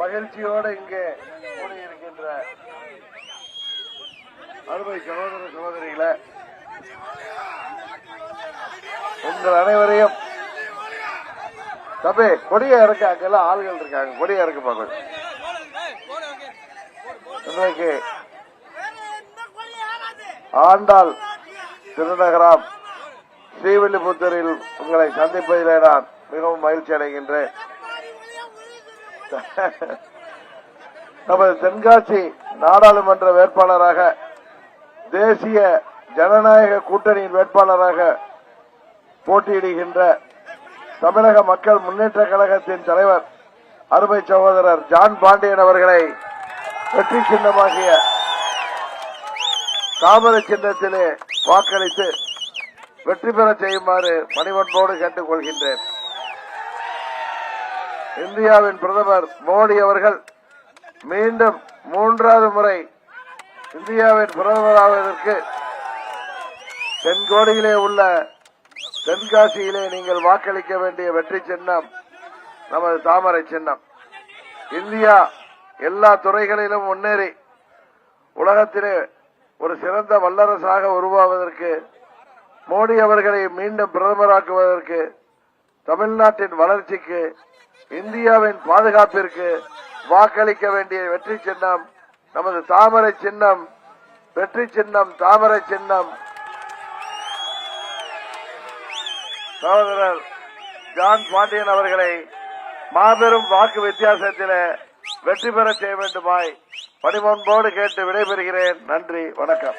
மகிழ்ச்சியோடு இங்கே கூடியிருக்கின்ற அருமை சகோதர சகோதரிகளை உங்கள் அனைவரையும் தம்பி கொடிய இறக்க அங்கெல்லாம் ஆள்கள் இருக்காங்க, கொடிய இறக்க பார்க்க. இன்றைக்கு ஆண்டாள் திருநகரம் ஸ்ரீவில்லிபுத்தூரில் உங்களை சந்திப்பதிலே நான் மிகவும் மகிழ்ச்சி அடைகின்றேன். நமது தென்காசி நாடாளுமன்ற வேட்பாளராக, தேசிய ஜனநாயக கூட்டணியின் வேட்பாளராக போட்டியிடுகின்ற தமிழக மக்கள் முன்னேற்ற கழகத்தின் தலைவர் அருமை சகோதரர் ஜான் பாண்டியன் அவர்களை வெற்றி சின்னமாகிய தாமரை சின்னத்திலே வாக்களித்து வெற்றி பெற செய்யுமாறு பணிவன்போடு கேட்டுக் கொள்கின்றேன். இந்தியாவின் பிரதமர் மோடி அவர்கள் மீண்டும் 3வது முறை இந்தியாவின் பிரதமராவதற்கு தென்கோடியிலே உள்ள தென்காசியிலே நீங்கள் வாக்களிக்க வேண்டிய வெற்றி சின்னம் நமது தாமரை சின்னம். இந்தியா எல்லா துறைகளிலும் முன்னேறி உலகத்திலே ஒரு சிறந்த வல்லரசாக உருவாவதற்கு, மோடி அவர்களை மீண்டும் பிரதமராக்குவதற்கு, தமிழ்நாட்டின் வளர்ச்சிக்கு, இந்தியாவின் பாதுகாப்பிற்கு வாக்களிக்க வேண்டிய வெற்றி சின்னம் நமது தாமரை சின்னம். வெற்றி சின்னம் தாமரை சின்னம். சகோதரர் ஜான் பாண்டியன் அவர்களை மாபெரும் வாக்கு வித்தியாசத்தில் வெற்றி பெற செய்ய வேண்டுமாய் பணிவன்போடு கேட்டு விடைபெறுகிறேன். நன்றி, வணக்கம்.